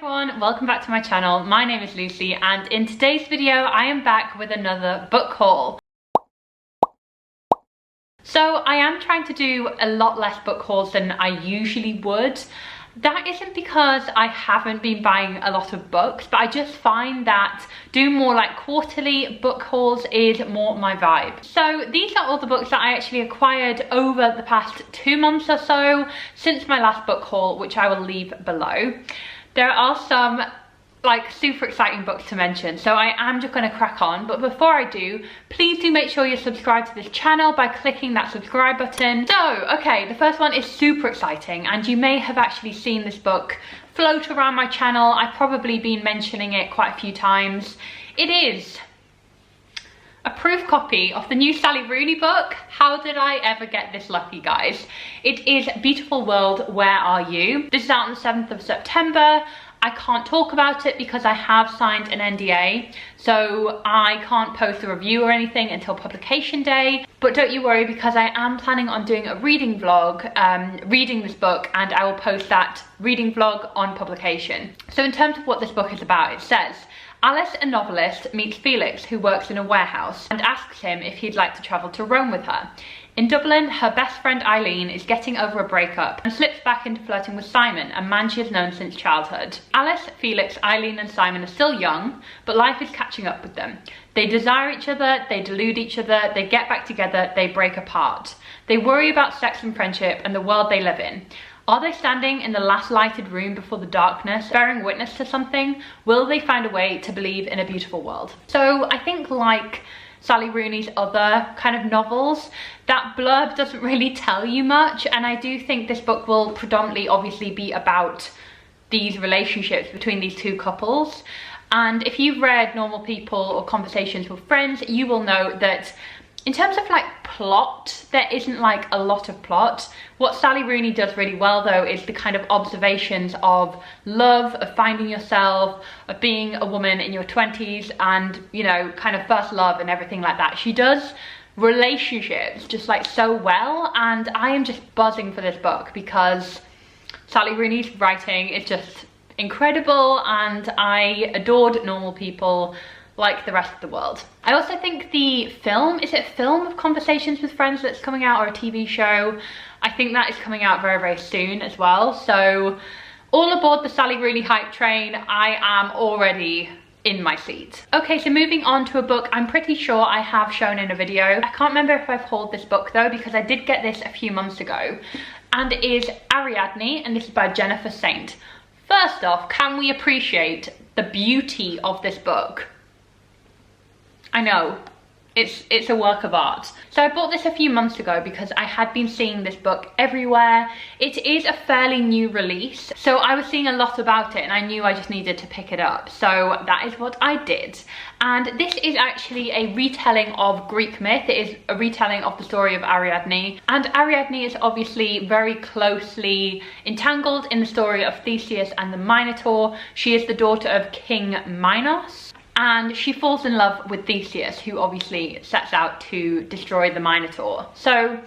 everyone, welcome back to my channel. My name is Lucy and in today's video I am back with another book haul. So I am trying to do a lot less book hauls than I usually would. That isn't because I haven't been buying a lot of books, but I just find that doing more like quarterly book hauls is more my vibe. So these are all the books that I actually acquired over the past 2 months or so since my last book haul, which I will leave below. There are some like super exciting books to mention, so I am just going to crack on. But before I do, please do make sure you're subscribed to this channel by clicking that subscribe button. So okay, the first one is super exciting and you may have actually seen this book float around my channel. I've probably been mentioning it quite a few times. It is a proof copy of the new Sally Rooney book. How did I ever get this lucky, guys? It is Beautiful World, Where Are You? This is out on the 7th of September. I can't talk about it because I have signed an NDA, so I can't post a review or anything until publication day. But don't you worry, because I am planning on doing a reading vlog, reading this book, and I will post that reading vlog on publication. So in terms of what this book is about, it says, Alice, a novelist, meets Felix, who works in a warehouse, and asks him if he'd like to travel to Rome with her. In Dublin, her best friend Eileen is getting over a breakup and slips back into flirting with Simon, a man she has known since childhood. Alice, Felix, Eileen and Simon are still young, but life is catching up with them. They desire each other, they delude each other, they get back together, they break apart. They worry about sex and friendship and the world they live in. Are they standing in the last lighted room before the darkness, bearing witness to something? Will they find a way to believe in a beautiful world? So I think, like Sally Rooney's other kind of novels, that blurb doesn't really tell you much, and I do think this book will predominantly obviously be about these relationships between these two couples. And if you've read Normal People or Conversations with Friends, you will know that in terms of like plot, there isn't like a lot of plot. What Sally Rooney does really well though is the kind of observations of love, of finding yourself, of being a woman in your 20s and, you know, kind of first love and everything like that. She does relationships just like so well, and I am just buzzing for this book because Sally Rooney's writing is just incredible and I adored Normal People like the rest of the world. I also think the film, is it a film of Conversations with Friends that's coming out, or a TV show? I think that is coming out very, very soon as well. So all aboard the Sally Rooney hype train. I am already in my seat. Okay, so moving on to a book I'm pretty sure I have shown in a video. I can't remember if I've hauled this book though, because I did get this a few months ago, and it is Ariadne, and this is by Jennifer Saint. First off, can we appreciate the beauty of this book? I know, it's a work of art. So I bought this a few months ago because I had been seeing this book everywhere. It is a fairly new release, so I was seeing a lot about it and I knew I just needed to pick it up. So that is what I did. And this is actually a retelling of Greek myth. It is a retelling of the story of Ariadne. And Ariadne is obviously very closely entangled in the story of Theseus and the Minotaur. She is the daughter of King Minos, and she falls in love with Theseus, who obviously sets out to destroy the Minotaur. So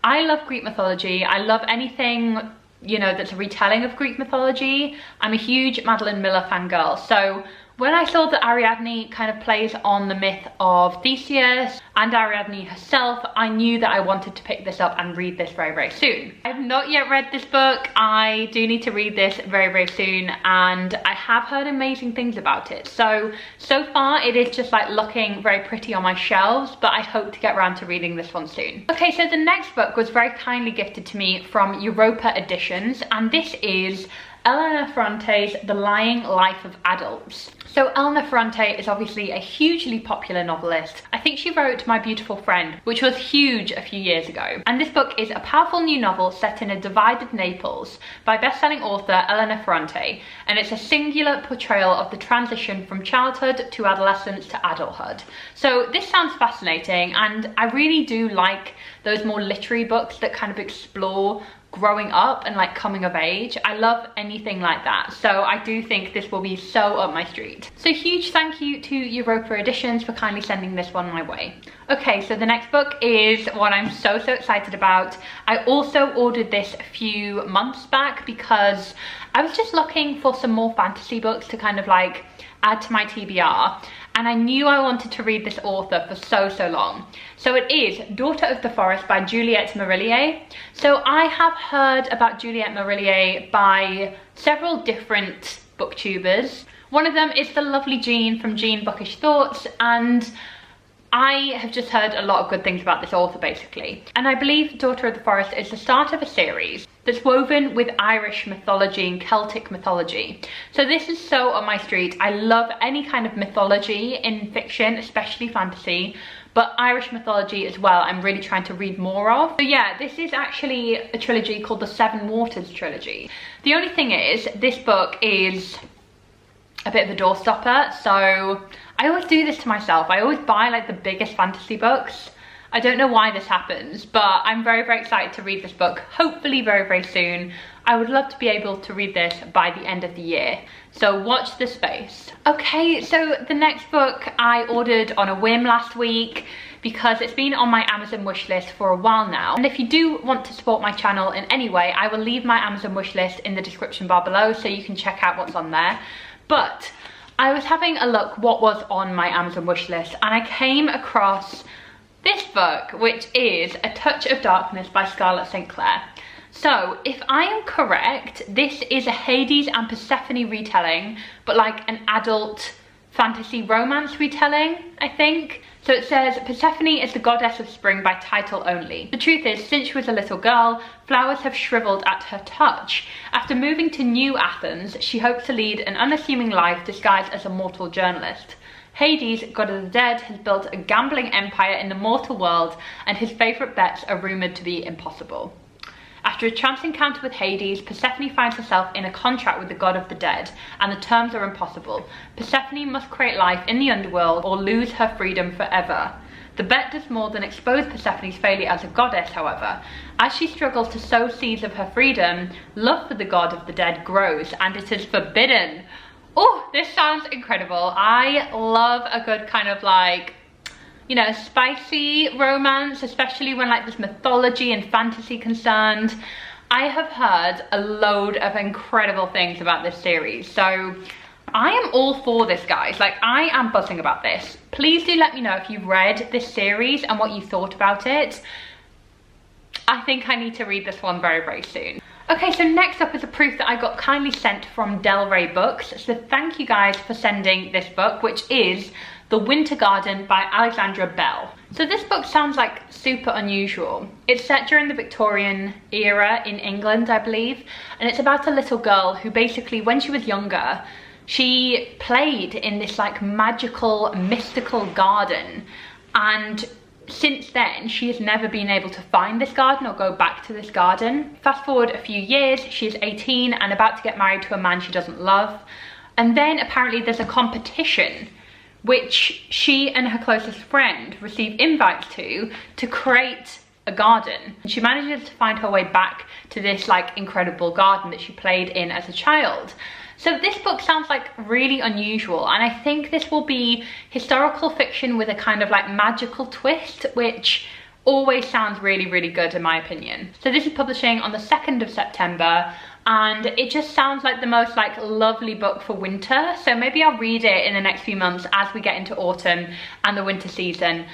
I love Greek mythology. I love anything, you know, that's a retelling of Greek mythology. I'm a huge Madeline Miller fangirl. So when I saw that Ariadne kind of plays on the myth of Theseus and Ariadne herself, I knew that I wanted to pick this up and read this very, very soon. I've not yet read this book. I do need to read this very, very soon, and I have heard amazing things about it. So far it is just like looking very pretty on my shelves, but I hope to get around to reading this one soon. Okay, so the next book was very kindly gifted to me from Europa Editions, and this is Elena Ferrante's The Lying Life of Adults. So Elena Ferrante is obviously a hugely popular novelist. I think she wrote My Beautiful Friend, which was huge a few years ago. And this book is a powerful new novel set in a divided Naples by best-selling author Elena Ferrante, and it's a singular portrayal of the transition from childhood to adolescence to adulthood. So this sounds fascinating, and I really do like those more literary books that kind of explore growing up and like coming of age. I love anything like that, so I do think this will be so up my street. So huge thank you to Europa Editions for kindly sending this one my way. Okay, so the next book is one I'm so excited about. I also ordered this a few months back because I was just looking for some more fantasy books to kind of like add to my TBR, and I knew I wanted to read this author for so long. So it is Daughter of the Forest by Juliette Marillier. So I have heard about Juliette Marillier by several different booktubers. One of them is the lovely Jean from Jean Bookish Thoughts, and I have just heard a lot of good things about this author basically. And I believe Daughter of the Forest is the start of a series that's woven with Irish mythology and Celtic mythology. So this is so on my street. I love any kind of mythology in fiction, especially fantasy, but Irish mythology as well I'm really trying to read more of. So yeah, this is actually a trilogy called the Seven Waters trilogy. The only thing is, this book is a bit of a doorstopper, so I always do this to myself. I always buy like the biggest fantasy books. I don't know why this happens, but I'm very excited to read this book, hopefully very soon. I would love to be able to read this by the end of the year, so watch this space. Okay, so the next book I ordered on a whim last week because it's been on my Amazon wishlist for a while now. And if you do want to support my channel in any way, I will leave my Amazon wishlist in the description bar below so you can check out what's on there. But I was having a look what was on my Amazon wishlist, and I came across this book, which is A Touch of Darkness by Scarlett St. Clair. So if I am correct, this is a Hades and Persephone retelling, but like an adult fantasy romance retelling, I think. So it says, Persephone is the goddess of spring by title only. The truth is, since she was a little girl, flowers have shriveled at her touch. After moving to New Athens, she hopes to lead an unassuming life disguised as a mortal journalist. Hades, god of the dead, has built a gambling empire in the mortal world, and his favourite bets are rumoured to be impossible. After a chance encounter with Hades, Persephone finds herself in a contract with the god of the dead, and the terms are impossible. Persephone must create life in the underworld or lose her freedom forever. The bet does more than expose Persephone's failure as a goddess, however. As she struggles to sow seeds of her freedom, love for the god of the dead grows, and it is forbidden. Oh, this sounds incredible. I love a good kind of like, you know, spicy romance, especially when like there's mythology and fantasy concerned. I have heard a load of incredible things about this series, so I am all for this, guys. Like, I am buzzing about this. Please do let me know if you've read this series and what you thought about it. I think I need to read this one very soon. Okay, so next up is a proof that I got kindly sent from Del Rey Books. So thank you guys for sending this book, which is The Winter Garden by Alexandra Bell. So this book sounds like super unusual. It's set during the Victorian era in England, I believe, and it's about a little girl who basically, when she was younger, she played in this like magical, mystical garden, and since then she has never been able to find this garden or go back to this garden. Fast forward a few years, she is 18 and about to get married to a man she doesn't love, and then apparently there's a competition which she and her closest friend receive invites to create a garden. She manages to find her way back to this like incredible garden that she played in as a child. So this book sounds like really unusual, and I think this will be historical fiction with a kind of like magical twist, which always sounds really good in my opinion. So this is publishing on the 2nd of September, and it just sounds like the most like lovely book for winter. So maybe I'll read it in the next few months as we get into autumn and the winter season.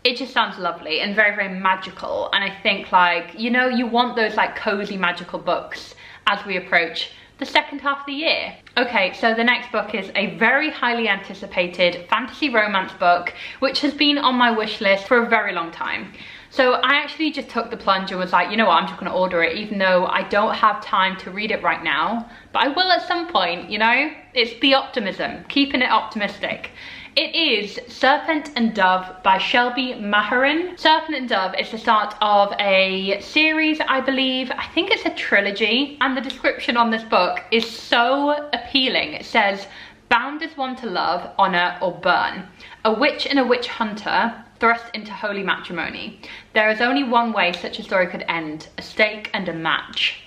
It just sounds lovely and very magical, and I think, like, you know, you want those like cozy magical books as we approach the second half of the year. Okay, so the next book is a very highly anticipated fantasy romance book, which has been on my wish list for a very long time. So I actually just took the plunge and was like, you know what, I'm just gonna order it, even though I don't have time to read it right now, but I will at some point, you know? It's the optimism, keeping it optimistic. It is Serpent and Dove by Shelby Maharin. Serpent and Dove is the start of a series, I believe. I think it's a trilogy, and the description on this book is so appealing. It says, bound as one to love, honor, or burn. A witch and a witch hunter thrust into holy matrimony. There is only one way such a story could end, a stake and a match.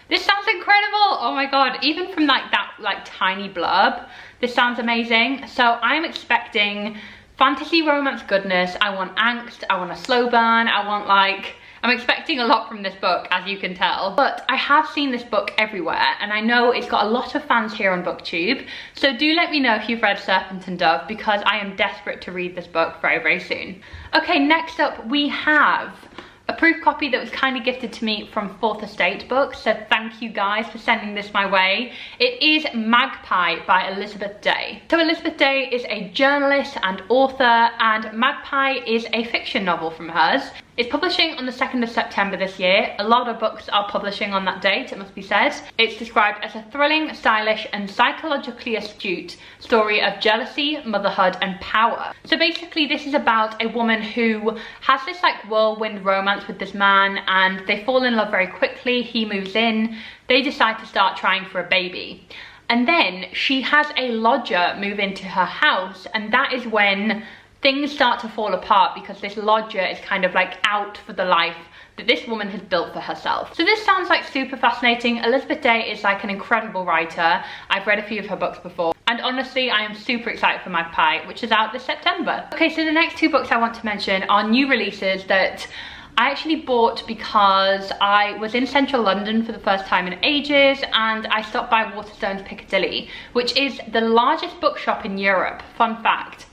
This sounds incredible. Oh my god, even from like that tiny blurb, this sounds amazing. So I'm expecting fantasy romance goodness. I want angst, I want a slow burn, I'm expecting a lot from this book, as you can tell. But I have seen this book everywhere, and I know it's got a lot of fans here on BookTube. So do let me know if you've read Serpent and Dove, because I am desperate to read this book very, very soon. Okay, next up we have a proof copy that was kindly gifted to me from Fourth Estate Books, so thank you guys for sending this my way. It is Magpie by Elizabeth Day. So Elizabeth Day is a journalist and author, and Magpie is a fiction novel from hers. It's publishing on the 2nd of September this year. A lot of books are publishing on that date, it must be said. It's described as a thrilling, stylish, and psychologically astute story of jealousy, motherhood, and power. So basically this is about a woman who has this like whirlwind romance with this man, and they fall in love very quickly. He moves in, they decide to start trying for a baby. And then she has a lodger move into her house, and that is when things start to fall apart, because this lodger is kind of like out for the life that this woman has built for herself. So this sounds like super fascinating. Elizabeth Day is like an incredible writer. I've read a few of her books before, and honestly I am super excited for Magpie, which is out this September. Okay, so the next two books I want to mention are new releases that I actually bought because I was in central London for the first time in ages, and I stopped by Waterstones Piccadilly, which is the largest bookshop in Europe, fun fact.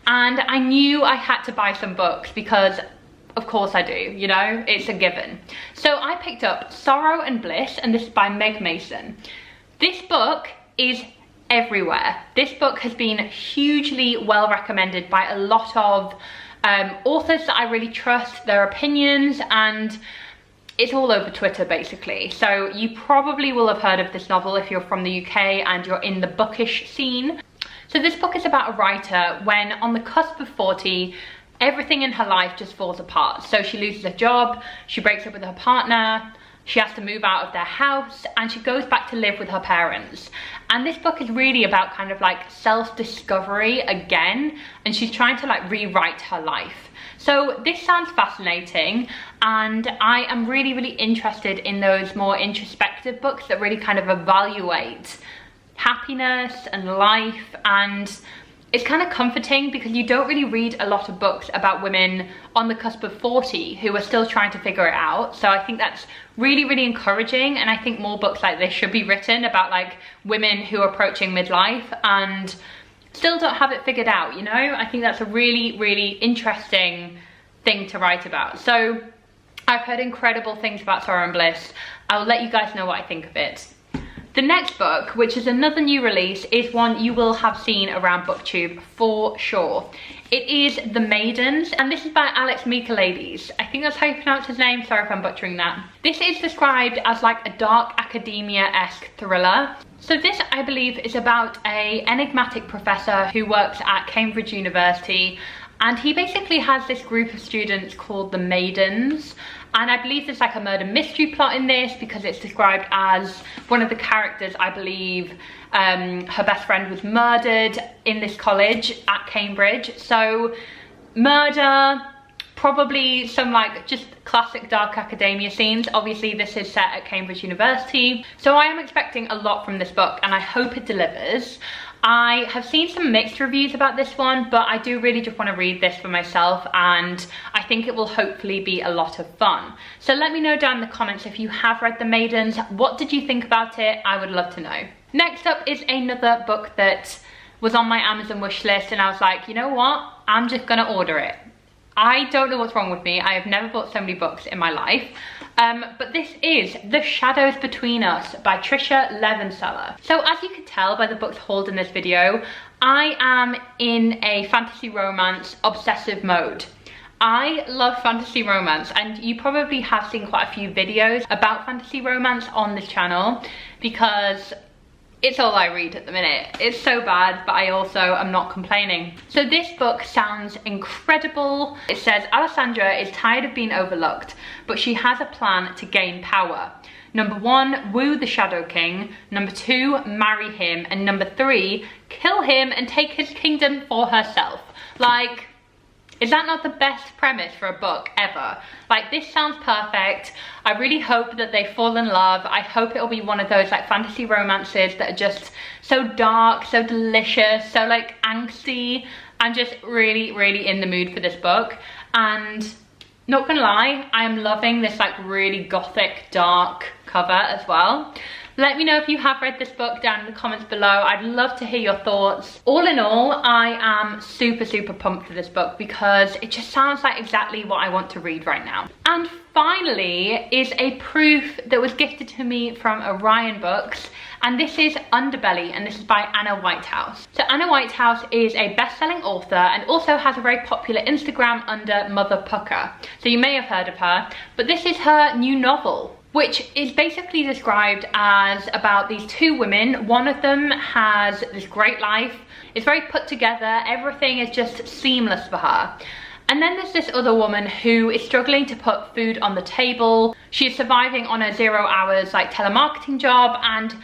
And I knew I had to buy some books because of course I do, you know, it's a given. So I picked up Sorrow and Bliss, and this is by Meg Mason. This book is everywhere. This book has been hugely well recommended by a lot of authors that I really trust their opinions, and it's all over Twitter basically. So you probably will have heard of this novel if you're from the UK and you're in the bookish scene. So this book is about a writer when on the cusp of 40, everything in her life just falls apart. So she loses her job, she breaks up with her partner, she has to move out of their house, and she goes back to live with her parents. And this book is really about kind of like self-discovery again, and she's trying to like rewrite her life. So this sounds fascinating, and I am really, really interested in those more introspective books that really kind of evaluate happiness and life. And it's kind of comforting because you don't really read a lot of books about women on the cusp of 40 who are still trying to figure it out. So I think that's really, really encouraging, and I think more books like this should be written about like women who are approaching midlife and still don't have it figured out, you know? I think that's a really, really interesting thing to write about. So I've heard incredible things about Sorrow and Bliss. I'll let you guys know what I think of it. The next book, which is another new release, is one you will have seen around BookTube for sure. It is The Maidens, and this is by Alex Michaelides. I think that's how you pronounce his name, sorry if I'm butchering that. This is described as like a dark academia-esque thriller. So this, I believe, is about an enigmatic professor who works at Cambridge University, and he basically has this group of students called the Maidens. And I believe there's like a murder mystery plot in this, because it's described as one of the characters, I believe, her best friend was murdered in this college at Cambridge. So murder, probably some like just classic dark academia scenes. Obviously this is set at Cambridge University. So I am expecting a lot from this book, and I hope it delivers. I have seen some mixed reviews about this one, but I do really just want to read this for myself, and I think it will hopefully be a lot of fun. So let me know down in the comments if you have read The Maidens. What did you think about it? I would love to know. Next up is another book that was on my Amazon wish list, and I was like, you know what? I'm just gonna order it. I don't know what's wrong with me. I have never bought so many books in my life. But this is The Shadows Between Us by Trisha Levenseller. So as you can tell by the books hauled in this video, I am in a fantasy romance obsessive mode. I love fantasy romance, and you probably have seen quite a few videos about fantasy romance on this channel because it's all I read at the minute. It's so bad, but I also am not complaining. So this book sounds incredible. It says Alessandra is tired of being overlooked, but she has a plan to gain power. Number 1, woo the Shadow King. Number 2, marry him. And number 3, kill him and take his kingdom for herself. Like, Is that not the best premise for a book ever? Like, this sounds perfect. I really hope that they fall in love. I hope it'll be one of those like fantasy romances that are just so dark, so delicious, so like angsty. I'm just really, really in the mood for this book. And not gonna lie, I am loving this like really gothic, dark cover as well. Let me know if you have read this book down in the comments below. I'd love to hear your thoughts. All in all, I am super, super pumped for this book because it just sounds like exactly what I want to read right now. And finally is a proof that was gifted to me from Orion Books. And this is Underbelly, and this is by Anna Whitehouse. So Anna Whitehouse is a best-selling author and also has a very popular Instagram under Mother Pucker. So you may have heard of her, but this is her new novel, which is basically described as about these two women. One of them has this great life, it's very put together, everything is just seamless for her. And then there's this other woman who is struggling to put food on the table. She is surviving on a 0 hours like telemarketing job, and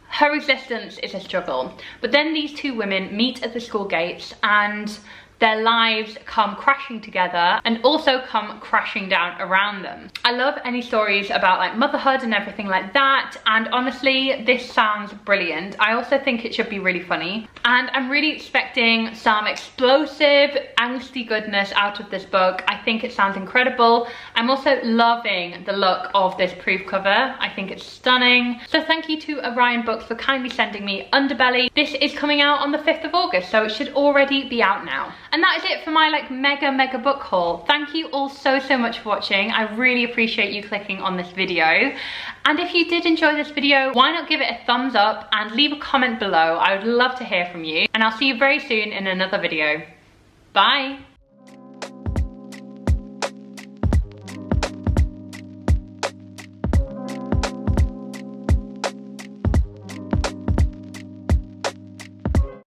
her existence is a struggle. But then these two women meet at the school gates and their lives come crashing together and also come crashing down around them. I love any stories about like motherhood and everything like that, and honestly this sounds brilliant. I also think it should be really funny, and I'm really expecting some explosive angsty goodness out of this book. I think it sounds incredible. I'm also loving the look of this proof cover. I think it's stunning. So thank you to Orion Books for kindly sending me Underbelly. This is coming out on the 5th of August, so it should already be out now. And that is it for my like mega book haul. Thank you all so much for watching. I really appreciate you clicking on this video. And if you did enjoy this video, why not give it a thumbs up and leave a comment below? I would love to hear from you. And I'll see you very soon in another video. Bye.